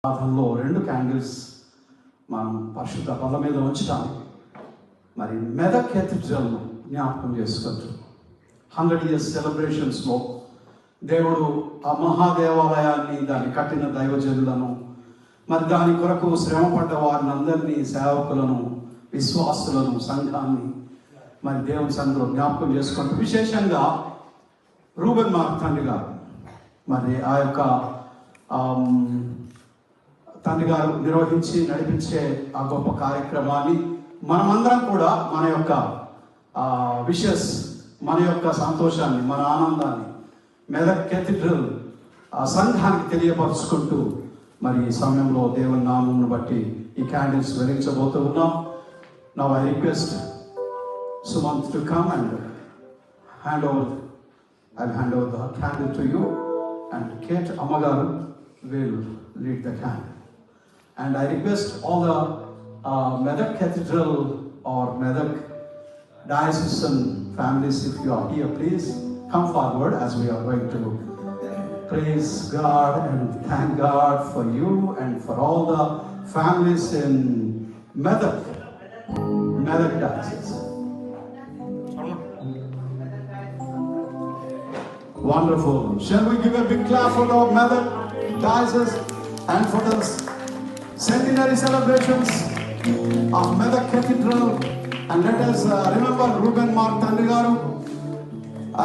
ప్రార్థనలో 2 క్యాండిల్స్ మనం పరిశుద్ధ బల్ల మీద ఉంచడానికి మరి మెదక్ కేథడ్రల్ను జ్ఞాపకం చేసుకుంటూ 100 years సెలబ్రేషన్స్లో దేవుడు ఆ మహాదేవాలయాన్ని దాన్ని కట్టిన దైవజనులను మరి దాని కొరకు శ్రమపడ్డ వారిని అందరినీ సేవకులను విశ్వాసులను సంఘాన్ని మరి దేవుని సన్నిధిలో జ్ఞాపకం చేసుకుంటూ విశేషంగా రూబెన్ మార్క్ తండ్రి గారు మరి ఆ యొక్క తండ్రి గారు నిర్వహించి నడిపించే ఆ గొప్ప కార్యక్రమాన్ని మనమందరం కూడా మన యొక్క విషెస్ మన యొక్క సంతోషాన్ని మన ఆనందాన్ని మెదక్ కేథడ్రల్ సంఘానికి తెలియపరుచుకుంటూ మరి ఈ సమయంలో దేవుని నామమును బట్టి ఈ క్యాండిల్స్ వెలిగించబోతూ ఉన్నాం. Now I request Sumant to come and hand over the candle to you, and Kate Amagaru will lead the candle. And I request all the Medak Cathedral or Medak diocesan families, if you are here, please come forward as we are going to praise God and thank God for you and for all the families in Medak diocese. Wonderful. Shall we give a big clap for the Medak diocese and for the centenary celebrations of Medak Cathedral, and let us remember Reuben Mark Tandri garu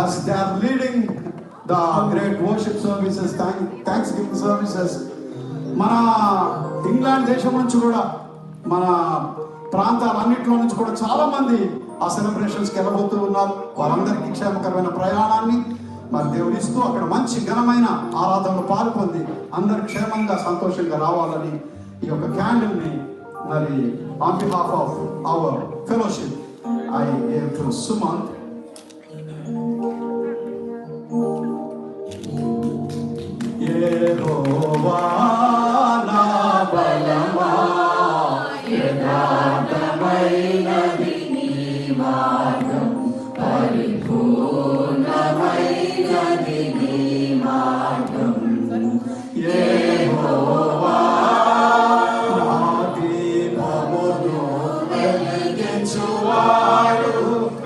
as they are leading the great worship services, thanksgiving services. Mana England దేశం నుంచి కూడా మన ప్రాంతాలన్నింటిలో నుంచి కూడా చాలా మంది ఆ సెలబ్రేషన్స్కి వెళ్ళబోతూ ఉన్నారు. వారందరికీ క్షేమకరమైన ప్రయాణాన్ని మరి దేవుడు ఇస్తూ అక్కడ మంచి ఘనమైన ఆరాధనలో పాల్పొంది అందరు క్షేమంగా సంతోషంగా రావాలని ఈ యొక్క క్యాండిల్ని మరి on behalf of our fellowship I give to Sumanth. యెహోవా నా బలమా యథార్థమైనది నీ మార్గం పరిపూర్ణమైనది నీ మార్గం యెహోవా నా దీపమును వెలిగించువాడు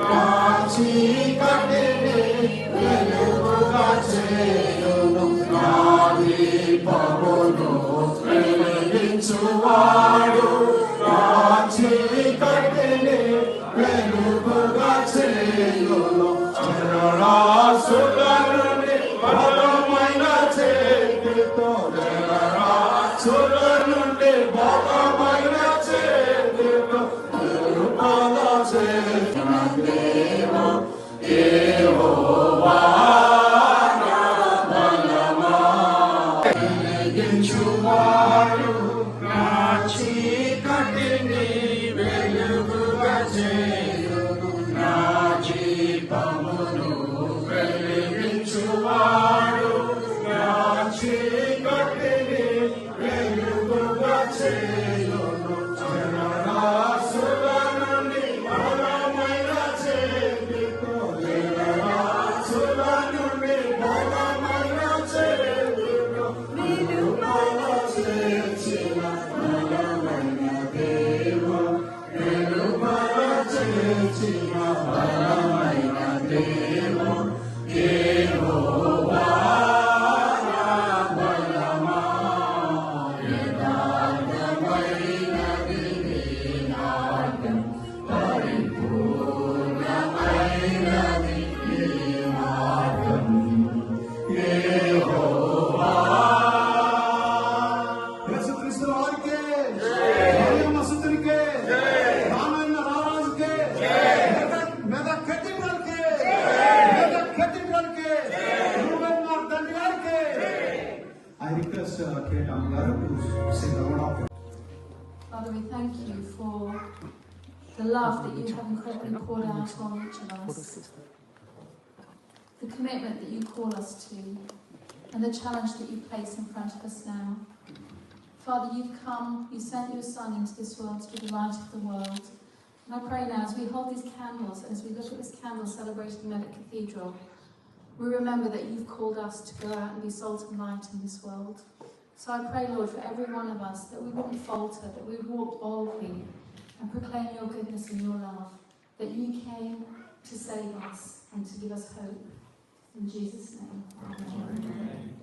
నా చీకటిని వెలుగుగా చేయును. నా దీపమును వెలిగించువాడు నా చీకటిని వెలుగుగా చేయును. జలరాశులనుండి బలమైన చేతితో జలరాశుల నుండి బలమైన చేతితో కృపల చేసిన దేవా యెహోవా నా బలమా వెలిగించువాడు నా చీకటిని వెలుగుగా చేయును. నా దీపమును వెలిగించువాడు నా చీకటిని వెలుగుగా చేయును. జలరాశుల నుండి బలమైన చేతితో జలరాశుల నుండి బలమైన చేతితో వెలుగుల చేర్చిన బలమైన దేవా వెలుగుల చేర్చిన బలమైన దేవా యెహోవా నా బలమా యథార్థమైనది నీ మార్గం పరిపూర్ణమైనది నీ మార్గం యెహోవా. యేసుక్రీస్తు వారికి మరియమ్మ సుతునికి రామన్న రారాజుకి మెదక్ కేథడ్రల్కి రూబెన్ మార్క్ తండ్రి గారికి I request Kate Amagaru to sing the word of God. Father, we thank you for the love that you have incredibly poured out on each of us, the commitment that you call us to, and the challenge that you place in front of us now. Father, you've come, you sent your Son into this world to be the light of the world. And I pray now, as we hold these candles, and as we look at this candle celebrating Medak Cathedral, we remember that you've called us to go out and be salt and light in this world. So I pray, Lord, for every one of us, that we wouldn't falter, that we would walk boldly and proclaim your goodness and your love, that you came to save us and to give us hope. In Jesus' name, amen.